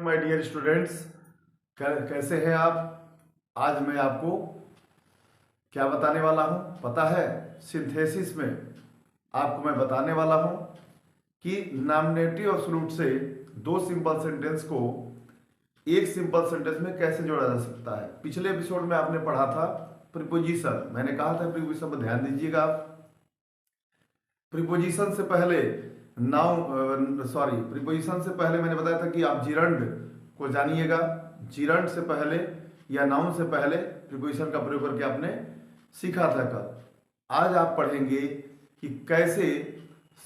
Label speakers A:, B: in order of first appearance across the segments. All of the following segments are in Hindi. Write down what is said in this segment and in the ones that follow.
A: माय डियर स्टूडेंट्स, कैसे हैं आप। आज मैं आपको क्या बताने वाला हूं पता है। सिंथेसिस में आपको मैं बताने वाला हूं कि नॉमिनेटिव एब्सोल्यूट से दो सिंपल सेंटेंस को एक सिंपल सेंटेंस में कैसे जोड़ा जा सकता है। पिछले एपिसोड में आपने पढ़ा था प्रीपोजिशन। मैंने कहा था प्रीपोजिशन पर ध्यान दीजिएगा। प्रीपोजिशन से पहले प्रीपोजिशन से पहले मैंने बताया था कि आप जिरंड को जानिएगा। जिरंड से पहले या नाउन से पहले प्रीपोजिशन का प्रयोग करके आपने सीखा था कल। आज आप पढ़ेंगे कि कैसे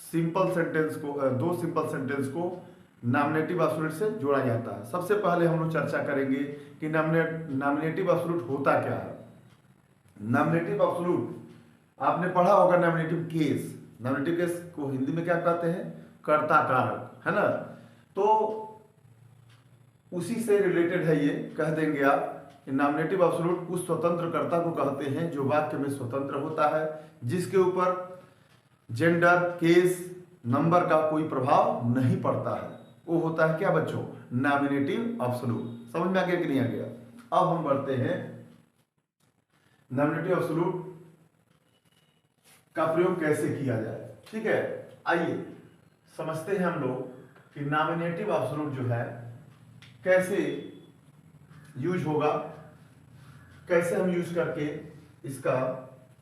A: सिंपल सेंटेंस को दो सिंपल सेंटेंस को नॉमिनेटिव एब्सोल्यूट से जोड़ा जाता है। सबसे पहले हम लोग चर्चा करेंगे कि नॉमिनेटिव एब्सोल्यूट होता क्या है। नॉमिनेटिव एब्सोल्यूट आपने पढ़ा होगा। नॉमिनेटिव केस, नॉमिनेटिव केस को हिंदी में क्या कहते हैं? कर्ता कारक, है ना। तो उसी से रिलेटेड है ये। कह देंगे आप नॉमिनेटिव एब्सोल्यूट उस स्वतंत्र कर्ता को कहते हैं जो वाक्य में स्वतंत्र होता है, जिसके ऊपर जेंडर, केस, नंबर का कोई प्रभाव नहीं पड़ता है। वो होता है क्या बच्चों? Nominative absolute. समझ में आ गया कि नहीं आ गया? अब हम बढ़ते हैं नॉमिनेटिव एब्सोल्यूट का प्रयोग कैसे किया जाए। ठीक है, आइए समझते हैं हम लोग कि नॉमिनेटिव एब्सोल्यूट जो है कैसे यूज होगा, कैसे हम यूज करके इसका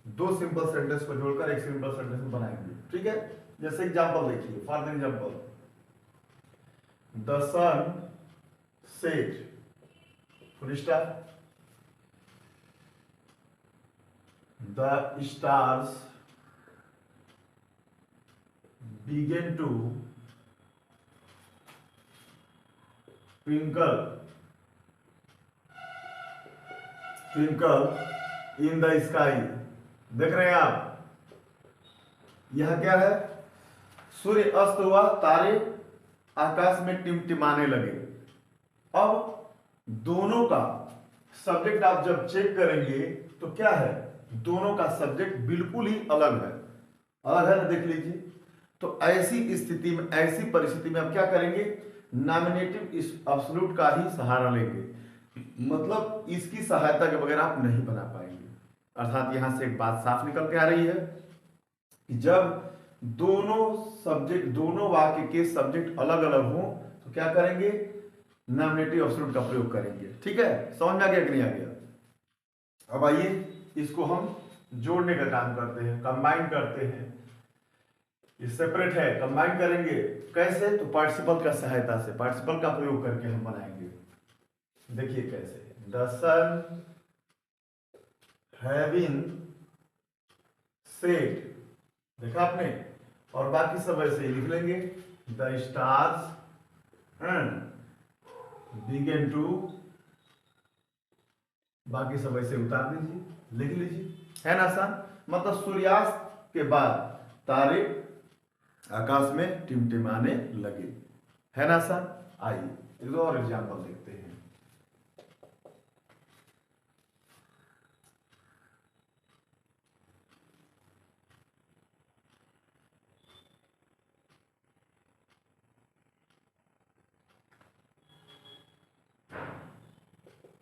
A: दो सिंपल सेंटेंस को जोड़कर एक सिंपल सेंटेंस बनाएंगे। ठीक है, जैसे एग्जांपल देखिए। For example, the sun set, full stop, the stars began to twinkle in the sky। देख रहे हैं आप, यह क्या है? सूर्य अस्त हुआ, तारे आकाश में टिमटिमाने लगे। अब दोनों का सब्जेक्ट आप जब चेक करेंगे तो क्या है? दोनों का सब्जेक्ट बिल्कुल ही अलग है। अलग है ना, देख लीजिए। तो ऐसी स्थिति में, ऐसी परिस्थिति में आप क्या करेंगे? नॉमिनेटिव इस एब्सोल्यूट का ही सहारा लेंगे। मतलब इसकी सहायता के बगैर आप नहीं बना पाएंगे। अर्थात यहां से एक बात साफ निकल के आ रही है कि जब दोनों सब्जेक्ट, दोनों वाक्य के सब्जेक्ट अलग अलग हो तो क्या करेंगे? नॉमिनेटिव एब्सोल्यूट का प्रयोग करेंगे। ठीक है, समझ में आ गया कि नहीं आ गया? अब आइए इसको हम जोड़ने का काम करते हैं, कंबाइन करते हैं। ये सेपरेट है, कंबाइन करेंगे कैसे? तो पार्टिसिपल का सहायता से, पार्टिसिपल का प्रयोग करके हम बनाएंगे। देखिए कैसे। द सन हैविंग सेट, देखा आपने, और बाकी सब ऐसे ही लिख लेंगे। द स्टार्स बिगन टू, बाकी सब ऐसे उतार दीजिए, लिख लीजिए, है ना आसान। मतलब सूर्यास्त के बाद तारे आकाश में टिमटिमाने लगे, है ना आसान। आइए एक और एग्जांपल देखते हैं।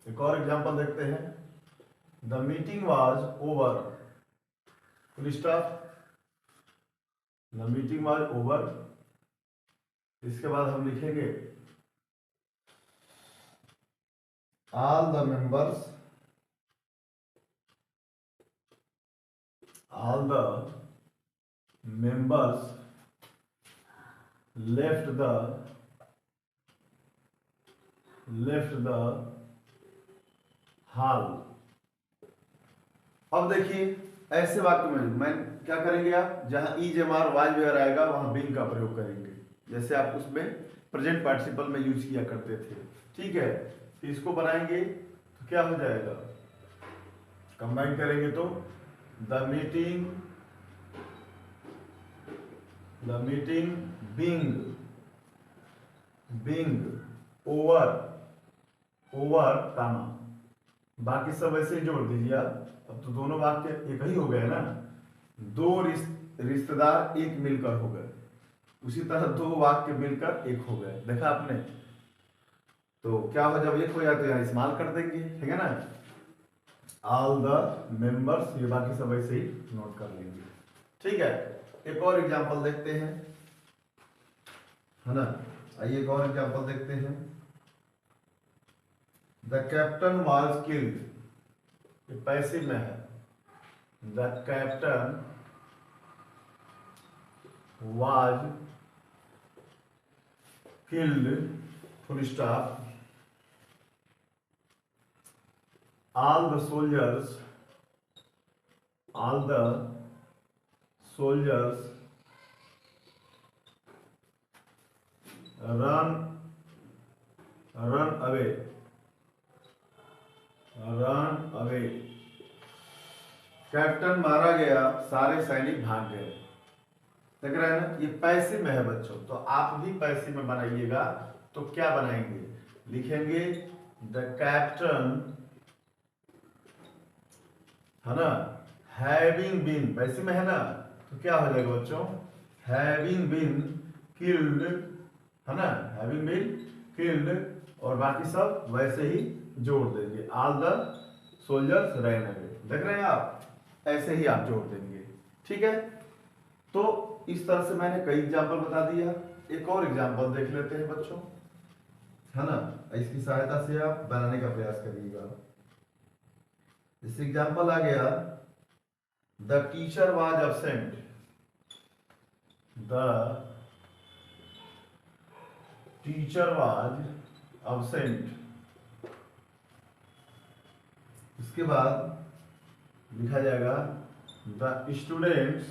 A: एक और एग्जांपल देखते हैं। The meeting was over, full stop, the meeting was over. इसके बाद हम लिखेंगे all the members left the hall। अब देखिए ऐसे वाक्य में मैं क्या करेंगे? आप जहां ई जमार वाज वगैरह आएगा वहां बिंग का प्रयोग करेंगे, जैसे आप उसमें प्रेजेंट पार्टिसिपल में यूज किया करते थे। ठीक है, तो इसको बनाएंगे तो क्या हो जाएगा? कंबाइन करेंगे तो द मीटिंग बिंग ओवर कामा, बाकी सब ऐसे ही जोड़ दीजिए आप। अब तो दोनों वाक्य एक ही हो गए ना। दो रिश्तेदार एक मिलकर हो गए, उसी तरह दो वाक्य मिलकर एक हो गए। देखा आपने? तो क्या हो, जब एक हो जाए तो यहाँ इस्तेमाल कर देंगे, ठीक है ना। ऑल द मेंबर्स, ये बाकी सब ऐसे ही नोट कर लेंगे, ठीक है। एक और एग्जांपल देखते हैं, है ना। आइए एक और एग्जांपल देखते हैं। द कैप्टन वाज किल्ड, ये पैसिव में है। The captain was killed, full stop, all the soldiers run away, captain मारा गया, सारे सैनिक भाग गए। देख रहे हैं ना, ये पैसिव में है बच्चों, तो आप भी पैसिव में बनाइएगा। तो क्या बनाएंगे, लिखेंगे द कैप्टन, है ना, हैविंग बीन, पैसिव में है ना, तो क्या हो जाएगा बच्चों, हैविंग बीन किल्ड, है ना, हैविंग बीन किल्ड, और बाकी सब वैसे ही जोड़ देंगे, all the soldiers ran away. देख रहे हैं आप, ऐसे ही आप जोड़ देंगे, ठीक है। तो इस तरह से मैंने कई एग्जाम्पल बता दिया। एक और एग्जाम्पल देख लेते हैं बच्चों, है ना, इसकी सहायता से आप बनाने का प्रयास करिएगा। इस एग्जाम्पल आ गया, the teacher was absent, the teacher was absent. इसके बाद लिखा जाएगा the students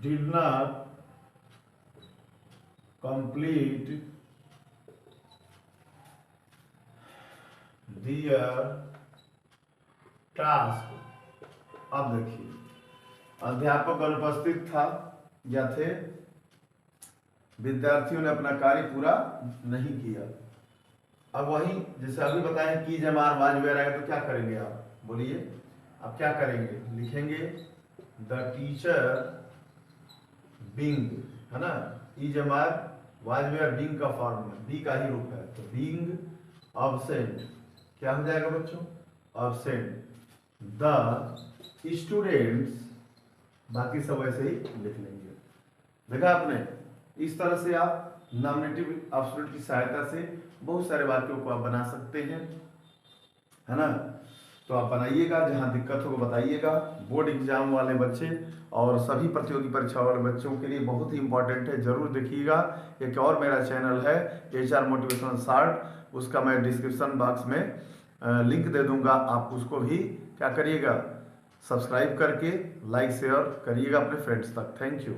A: did not complete their task. अब देखिए, अध्यापक अनुपस्थित था या थे, विद्यार्थियों ने अपना कार्य पूरा नहीं किया। अब वही जैसे अभी बताएं की जमार वाज वेयर आएगा तो क्या करेंगे आप, बोलिए, अब क्या करेंगे, लिखेंगे द टीचर बीइंग, है ना, ई जमार वाज वेयर बीइंग का फॉर्म है, बी का ही रूप है, तो बीइंग एब्सेंट, क्या हो जाएगा बच्चों, एब्सेंट। द स्टूडेंट्स, बाकी सब ऐसे ही लिख लेंगे। देखा आपने, इस तरह से आप नॉमिनेटिव एब्सोल्यूट की सहायता से बहुत सारे वाक्यों को आप बना सकते हैं, है ना। तो आप बनाइएगा, जहां दिक्कत हो बताइएगा। बोर्ड एग्जाम वाले बच्चे और सभी प्रतियोगी परीक्षा वाले बच्चों के लिए बहुत ही इंपॉर्टेंट है, जरूर देखिएगा। एक और मेरा चैनल है HR मोटिवेशनल शार्ट, उसका मैं डिस्क्रिप्शन बॉक्स में लिंक दे दूंगा, आप उसको भी क्या करिएगा, सब्सक्राइब करके लाइक शेयर करिएगा अपने फ्रेंड्स तक। Thank you.